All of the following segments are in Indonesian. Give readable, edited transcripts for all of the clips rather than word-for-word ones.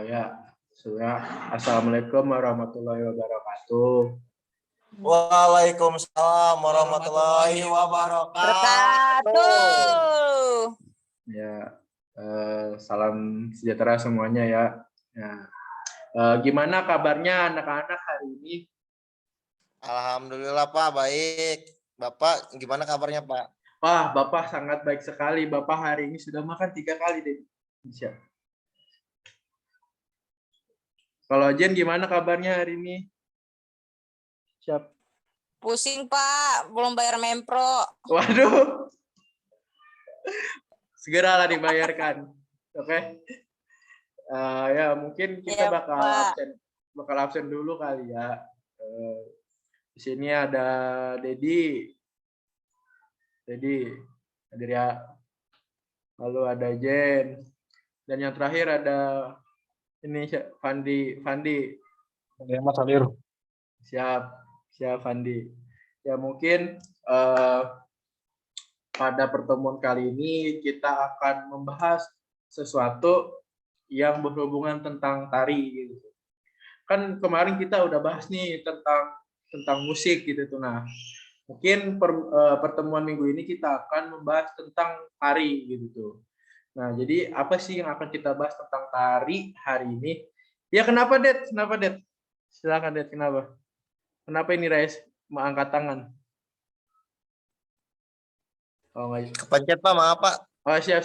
Ya, sudah. Assalamualaikum warahmatullahi wabarakatuh. Waalaikumsalam warahmatullahi wabarakatuh. Ya, salam sejahtera semuanya ya. Gimana kabarnya anak-anak hari ini? Alhamdulillah Pak, baik. Bapak gimana kabarnya Pak? Wah, Bapak sangat baik sekali. Bapak hari ini sudah makan 3 kali deh. Kalau Jen gimana kabarnya hari ini? Siap. Pusing Pak, belum bayar Mempro. Waduh. Segeralah dibayarkan. Oke. Ya mungkin kita Ya, bakal absen dulu kali ya. Di sini ada Dedi hadir ya. Lalu ada Jen. Dan yang terakhir ada ini Fandi. Ya, Mas Alir. Siap Fandi. Ya mungkin pada pertemuan kali ini kita akan membahas sesuatu yang berhubungan tentang tari gitu. Kan kemarin kita udah bahas nih tentang musik gitu tuh. Nah, mungkin pertemuan minggu ini kita akan membahas tentang tari gitu tuh. Nah, jadi apa sih yang akan kita bahas tentang tari hari ini? Ya kenapa, Det? Silakan, Det. Kenapa? Kenapa ini, Rais? Mau angkat tangan? Oh, enggak. Kepencet Pak, maaf Pak. Oh, siap.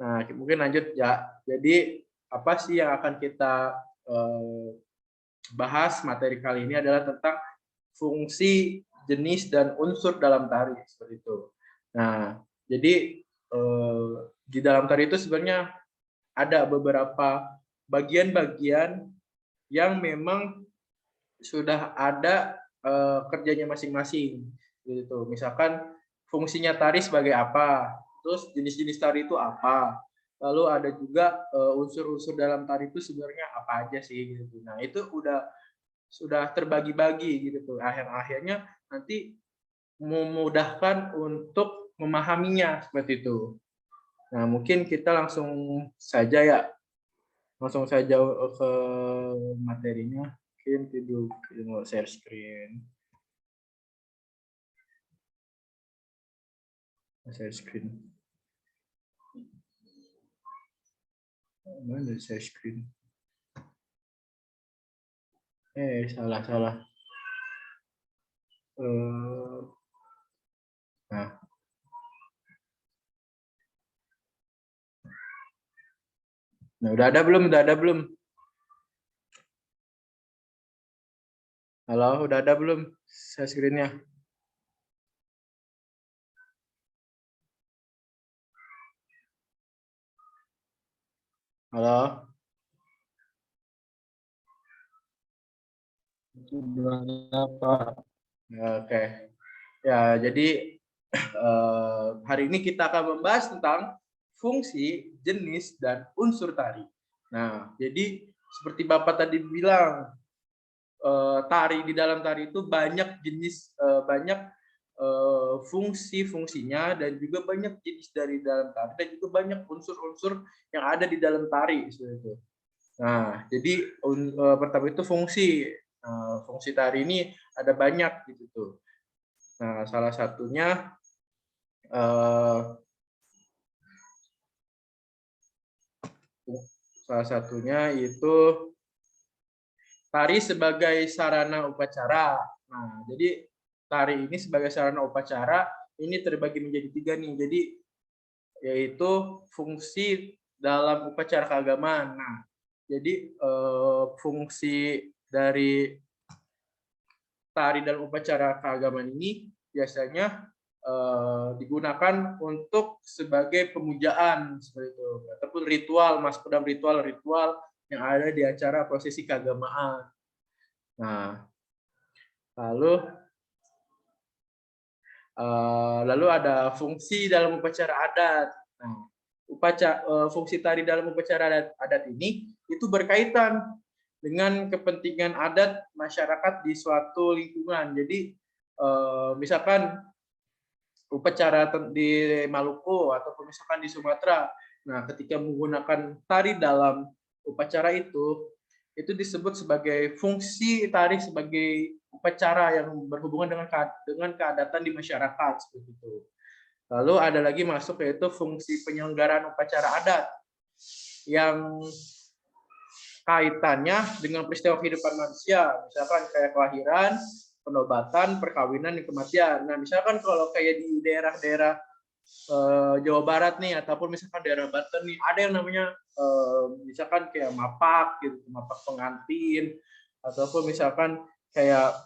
Nah, mungkin lanjut ya. Jadi, apa sih yang akan kita bahas materi kali ini adalah tentang fungsi, jenis, dan unsur dalam tari, seperti itu. Nah, jadi di dalam tari itu sebenarnya ada beberapa bagian-bagian yang memang sudah ada kerjanya masing-masing, gitu. Misalkan fungsinya tari sebagai apa, terus jenis-jenis tari itu apa, lalu ada juga unsur-unsur dalam tari itu sebenarnya apa aja sih, gitu. Nah itu sudah terbagi-bagi gitu tuh. Akhirnya nanti memudahkan untuk memahaminya seperti itu. Nah mungkin kita langsung saja ke materinya. Mungkin mau share screen. Mana share screen? Salah. Nah, udah ada belum? Halo, udah ada belum share screen-nya? Halo? Pak. Oke. Ya, jadi hari ini kita akan membahas tentang fungsi, jenis, dan unsur tari. Nah, jadi seperti Bapak tadi bilang, tari di dalam tari itu banyak jenis, banyak fungsi-fungsinya, dan juga banyak jenis dari dalam tari, dan juga banyak unsur-unsur yang ada di dalam tari seperti itu. Nah, jadi pertama itu fungsi. Fungsi tari ini ada banyak gitu tuh. Nah, salah satunya itu tari sebagai sarana upacara. Nah, jadi tari ini sebagai sarana upacara ini terbagi menjadi 3 nih. Jadi yaitu fungsi dalam upacara keagamaan. Nah, jadi fungsi dari tari dalam upacara keagamaan ini biasanya digunakan untuk sebagai pemujaan seperti itu, ataupun ritual, masuk dalam ritual yang ada di acara prosesi keagamaan. Nah, lalu ada fungsi dalam upacara adat. Nah, fungsi tari dalam upacara adat ini itu berkaitan dengan kepentingan adat masyarakat di suatu lingkungan. Jadi misalkan upacara di Maluku ataupun misalkan di Sumatera. Nah, ketika menggunakan tari dalam upacara itu disebut sebagai fungsi tari sebagai upacara yang berhubungan dengan keadatan di masyarakat seperti itu. Lalu ada lagi masuk yaitu fungsi penyelenggaraan upacara adat yang kaitannya dengan peristiwa kehidupan manusia, misalkan kayak kelahiran, penobatan, perkawinan, dan kematian. Nah, misalkan kalau kayak di daerah-daerah Jawa Barat nih, ataupun misalkan daerah Banten nih, ada yang namanya misalkan kayak mapak, gitu, mapak pengantin, ataupun misalkan kayak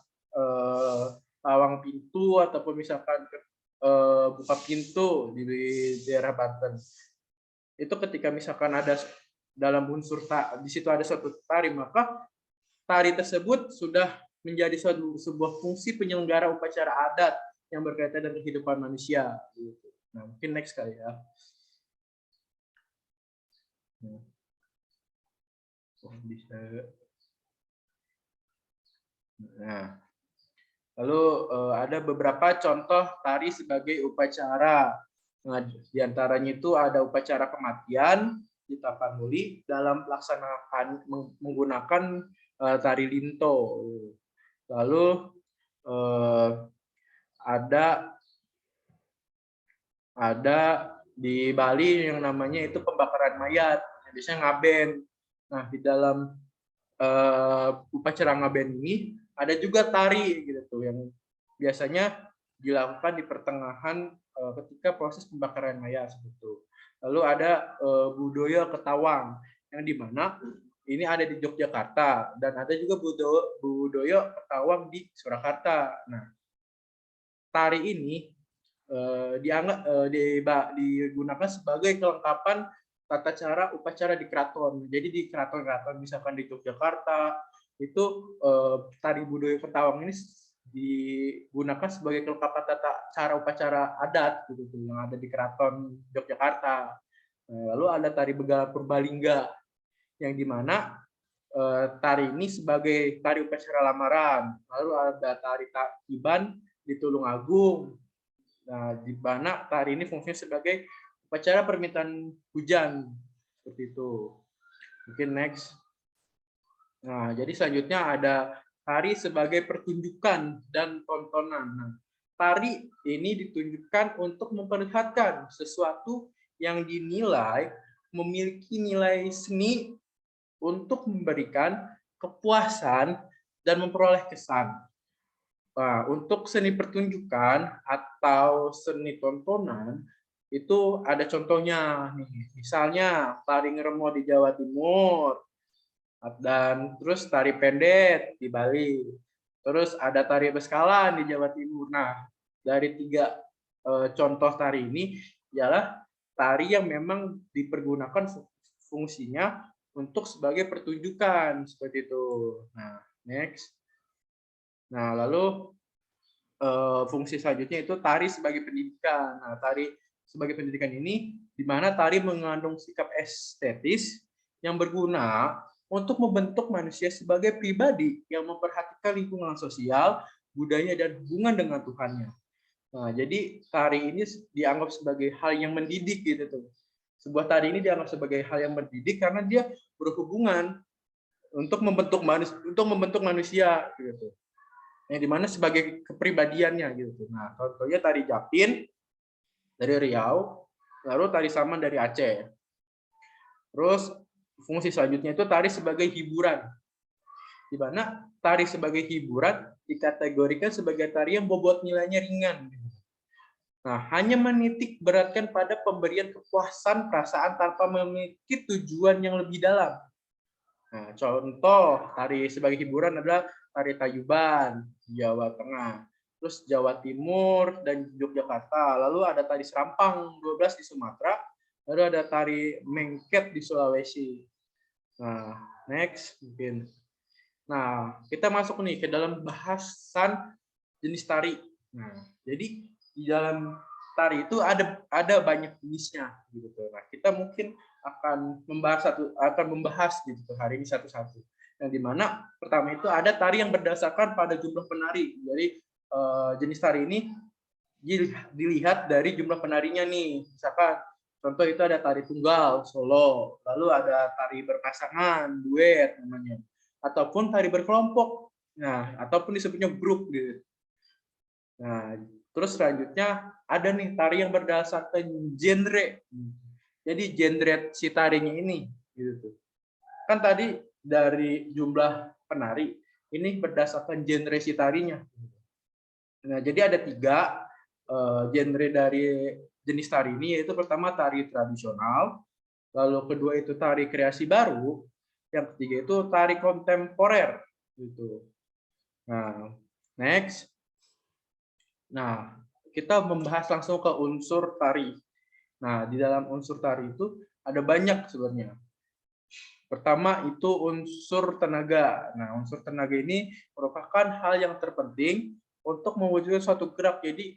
pawang pintu, ataupun misalkan buka pintu di daerah Banten. Itu ketika misalkan ada dalam unsur di situ ada suatu tari, maka tari tersebut sudah menjadi sebuah fungsi penyelenggara upacara adat yang berkaitan dengan kehidupan manusia. Nah, mungkin next kali ya. Bisa. Nah, lalu ada beberapa contoh tari sebagai upacara. Nah, di antaranya itu ada upacara kematian di Tapanuli dalam pelaksanaan menggunakan tari linto. Lalu ada di Bali yang namanya itu pembakaran mayat, biasanya ngaben. Nah, di dalam upacara ngaben ini ada juga tari gitu tuh yang biasanya dilakukan di pertengahan ketika proses pembakaran mayat seperti itu. Lalu ada budaya Ketawang yang dimana ini ada di Yogyakarta dan ada juga budaya Ketawang di Surakarta. Nah, tari ini digunakan sebagai kelengkapan tata cara upacara di keraton. Jadi di keraton-keraton misalkan di Yogyakarta itu tari budaya Ketawang ini digunakan sebagai kelengkapan tata cara upacara adat gitu yang ada di keraton Yogyakarta. Lalu ada tari Begala Purbalingga yang dimana tari ini sebagai tari upacara lamaran. Lalu ada tari Iban di Tulungagung. Nah, di mana tari ini fungsinya sebagai upacara permintaan hujan seperti itu. Mungkin next. Nah, jadi selanjutnya ada tari sebagai pertunjukan dan tontonan. Nah, tari ini ditunjukkan untuk memperlihatkan sesuatu yang dinilai memiliki nilai seni untuk memberikan kepuasan dan memperoleh kesan. Nah, untuk seni pertunjukan atau seni tontonan itu ada contohnya nih. Misalnya tari ngeremo di Jawa Timur, dan terus tari pendet di Bali, terus ada tari beskalan di Jawa Timur. Nah, dari tiga contoh tari ini ialah tari yang memang dipergunakan fungsinya untuk sebagai pertunjukan seperti itu. Nah, next. Nah, lalu fungsi selanjutnya itu tari sebagai pendidikan. Nah, tari sebagai pendidikan ini di mana tari mengandung sikap estetis yang berguna untuk membentuk manusia sebagai pribadi yang memperhatikan lingkungan sosial, budaya, dan hubungan dengan Tuhannya. Nah, jadi tari ini dianggap sebagai hal yang mendidik gitu tuh. Sebuah tari ini dianggap sebagai hal yang mendidik karena dia berhubungan untuk membentuk manusia gitu. Yang dimana sebagai kepribadiannya gitu. Nah, contohnya tari Japin dari Riau, lalu tari Saman dari Aceh. Terus fungsi selanjutnya itu tari sebagai hiburan, di mana tari sebagai hiburan dikategorikan sebagai tari yang bobot nilainya ringan. Nah, hanya menitik beratkan pada pemberian kepuasan perasaan tanpa memiliki tujuan yang lebih dalam. Nah, contoh tari sebagai hiburan adalah tari Tayuban di Jawa Tengah, terus Jawa Timur dan Yogyakarta. Lalu ada tari Serampang 12 di Sumatera, lalu ada tari Mengket di Sulawesi. Nah, next mungkin. Nah, kita masuk nih ke dalam bahasan jenis tari. Nah, jadi di dalam tari itu ada banyak jenisnya gitu. Nah, kita mungkin akan membahas gitu hari ini satu-satu. Yang dimana pertama itu ada tari yang berdasarkan pada jumlah penari. Jadi jenis tari ini dilihat dari jumlah penarinya nih. Misalkan contoh itu ada tari tunggal, solo, lalu ada tari berpasangan, duet namanya, ataupun tari berkelompok. Nah, ataupun disebutnya grup gitu. Nah, terus selanjutnya ada nih tari yang berdasarkan genre. Jadi genre si tarinya ini gitu. Kan tadi dari jumlah penari ini berdasarkan genre si tarinya. Nah, jadi ada 3 genre dari jenis tari ini, yaitu pertama tari tradisional, lalu kedua itu tari kreasi baru, yang ketiga itu tari kontemporer gitu. Nah, next. Nah, kita membahas langsung ke unsur tari. Nah, di dalam unsur tari itu ada banyak sebenarnya. Pertama itu unsur tenaga. Nah, unsur tenaga ini merupakan hal yang terpenting untuk mewujudkan suatu gerak. Jadi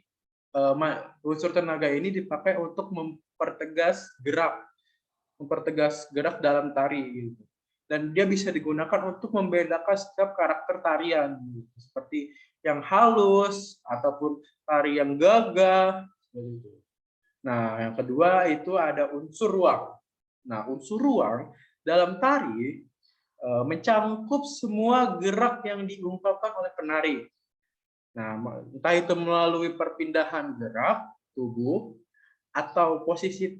unsur tenaga ini dipakai untuk mempertegas gerak dalam tari gitu. Dan dia bisa digunakan untuk membedakan setiap karakter tarian gitu. Seperti yang halus ataupun tari yang gagah gitu. Nah, yang kedua itu ada unsur ruang. Nah, unsur ruang dalam tari mencangkup semua gerak yang diungkapkan oleh penari. Nah, entah itu melalui perpindahan gerak tubuh atau posisi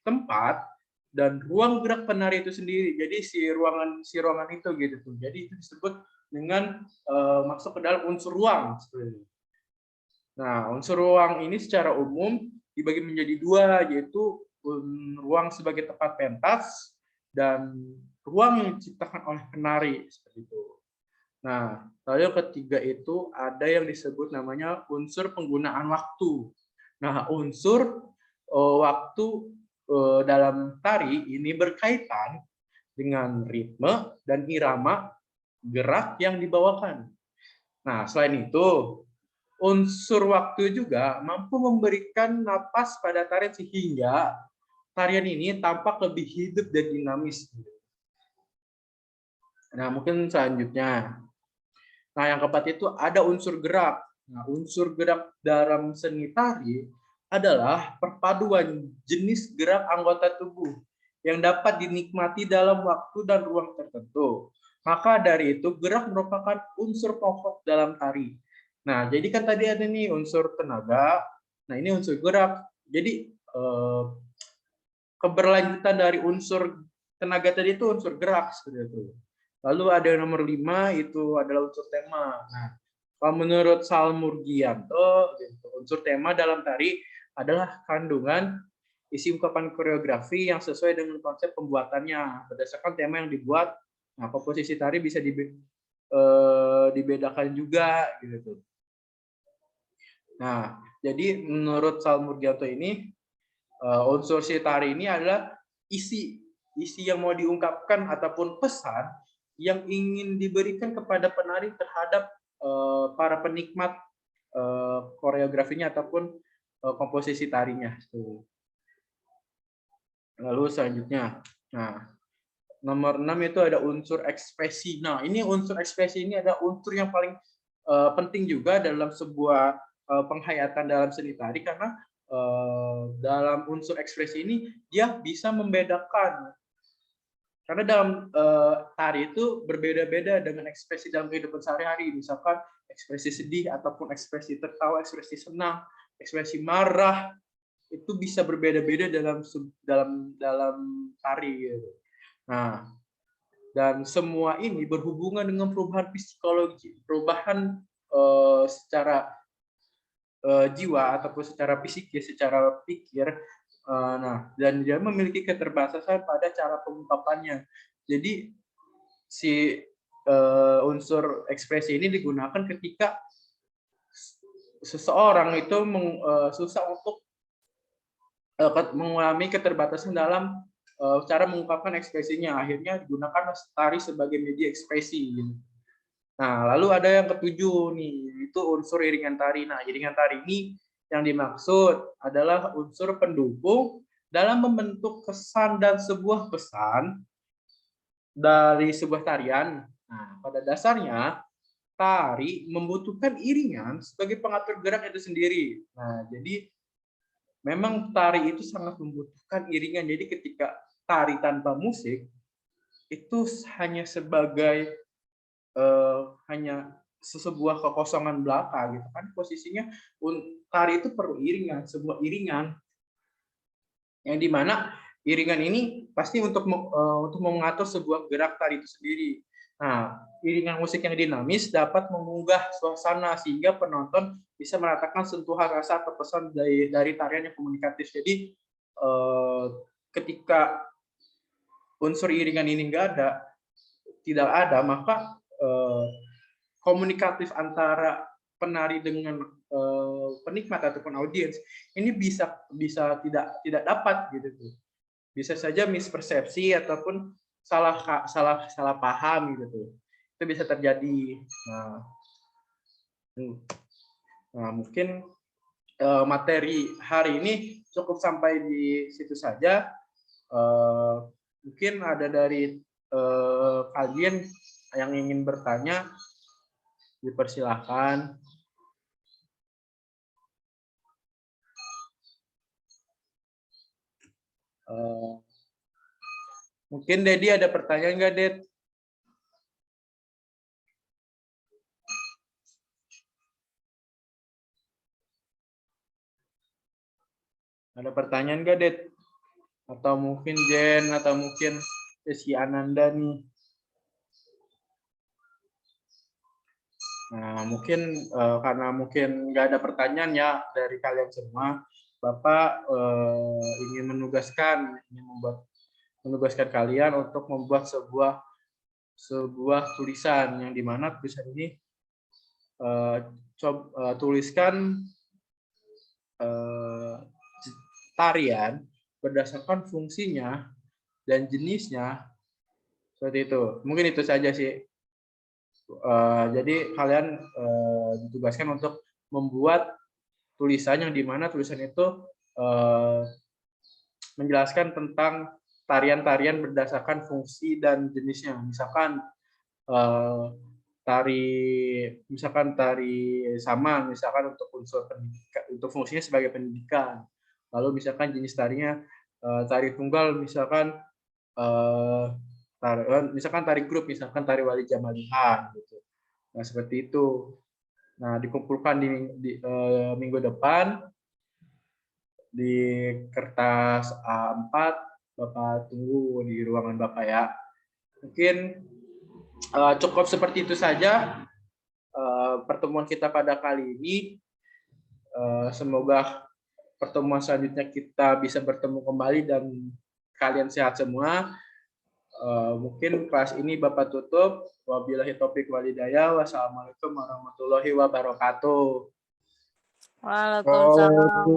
tempat dan ruang gerak penari itu sendiri. Jadi si ruangan itu gitu tuh. Jadi itu disebut dengan masuk ke dalam unsur ruang. Nah, unsur ruang ini secara umum dibagi menjadi 2, yaitu ruang sebagai tempat pentas dan ruang yang diciptakan oleh penari seperti itu. Nah, lalu yang ketiga itu ada yang disebut namanya unsur penggunaan waktu. Nah, unsur waktu dalam tari ini berkaitan dengan ritme dan irama gerak yang dibawakan. Nah, selain itu, unsur waktu juga mampu memberikan napas pada tarian sehingga tarian ini tampak lebih hidup dan dinamis. Nah, mungkin selanjutnya. Nah, yang keempat itu ada unsur gerak. Nah, unsur gerak dalam seni tari adalah perpaduan jenis gerak anggota tubuh yang dapat dinikmati dalam waktu dan ruang tertentu. Maka dari itu, gerak merupakan unsur pokok dalam tari. Nah, jadi kan tadi ada nih unsur tenaga. Nah, ini unsur gerak. Jadi, keberlanjutan dari unsur tenaga tadi itu unsur gerak seperti itu. Lalu ada yang nomor 5 itu adalah unsur tema. Nah, kalau menurut Salmurgianto, unsur tema dalam tari adalah kandungan isi ungkapan koreografi yang sesuai dengan konsep pembuatannya. Berdasarkan tema yang dibuat, nah komposisi tari bisa dibedakan juga gitu. Nah, jadi menurut Salmurgianto ini unsur si tari ini adalah isi yang mau diungkapkan ataupun pesan yang ingin diberikan kepada penari terhadap para penikmat koreografinya ataupun komposisi tarinya. Lalu selanjutnya, nah nomor 6 itu ada unsur ekspresi. Nah, ini unsur ekspresi ini ada unsur yang paling penting juga dalam sebuah penghayatan dalam seni tari, karena dalam unsur ekspresi ini dia bisa membedakan. Karena dalam tari itu berbeda-beda dengan ekspresi dalam kehidupan sehari-hari. Misalkan ekspresi sedih ataupun ekspresi tertawa, ekspresi senang, ekspresi marah, itu bisa berbeda-beda dalam tari. Gitu. Nah, dan semua ini berhubungan dengan perubahan psikologi, perubahan secara jiwa ataupun secara psikis, secara pikir. Nah, dan dia memiliki keterbatasan pada cara pengungkapannya. Jadi si unsur ekspresi ini digunakan ketika seseorang itu susah untuk mengalami keterbatasan dalam cara mengungkapkan ekspresinya. Akhirnya digunakan tari sebagai media ekspresi. Nah, lalu ada yang ketujuh nih, itu unsur iringan tari. Nah, iringan tari ini yang dimaksud adalah unsur pendukung dalam membentuk kesan dan sebuah pesan dari sebuah tarian. Nah, pada dasarnya tari membutuhkan iringan sebagai pengatur gerak itu sendiri. Nah, jadi memang tari itu sangat membutuhkan iringan. Jadi ketika tari tanpa musik itu hanya sebagai hanya sebuah kekosongan belaka gitu kan. Posisinya tari itu perlu iringan, sebuah iringan yang dimana iringan ini pasti untuk mengatur sebuah gerak tari itu sendiri. Nah, iringan musik yang dinamis dapat mengunggah suasana sehingga penonton bisa merasakan sentuhan rasa atau pesan dari tarian yang komunikatif. Jadi ketika unsur iringan ini tidak ada, maka komunikatif antara penari dengan penikmat ataupun audiens ini bisa tidak dapat gitu. Bisa saja mispersepsi ataupun salah paham gitu. Itu bisa terjadi. Nah, mungkin materi hari ini cukup sampai di situ saja. Mungkin ada dari kalian yang ingin bertanya, dipersilahkan. Mungkin Dedi ada pertanyaan nggak, Ded? Ada pertanyaan nggak, Ded? Atau mungkin Jen, atau mungkin si Ananda nih. Nah, mungkin karena mungkin nggak ada pertanyaan ya dari kalian semua, Bapak ingin menugaskan kalian untuk membuat sebuah tulisan yang dimana tulisan ini tuliskan tarian berdasarkan fungsinya dan jenisnya seperti itu. Mungkin itu saja sih. Jadi kalian ditugaskan untuk membuat tulisan yang dimana tulisan itu menjelaskan tentang tarian-tarian berdasarkan fungsi dan jenisnya. Misalkan tari saman, misalkan untuk unsur pendidikan, untuk fungsinya sebagai pendidikan. Lalu misalkan jenis tarinya tari tunggal, misalkan tari grup, misalkan tari wali jamalihan gitu. Nah, seperti itu. Nah, dikumpulkan di minggu depan di kertas A4. Bapak tunggu di ruangan Bapak ya. Mungkin cukup seperti itu saja pertemuan kita pada kali ini. Semoga pertemuan selanjutnya kita bisa bertemu kembali dan kalian sehat semua. Mungkin kelas ini Bapak tutup. Wabillahi taufiq walhidayah. Wassalamualaikum warahmatullahi wabarakatuh. Waalaikumsalam.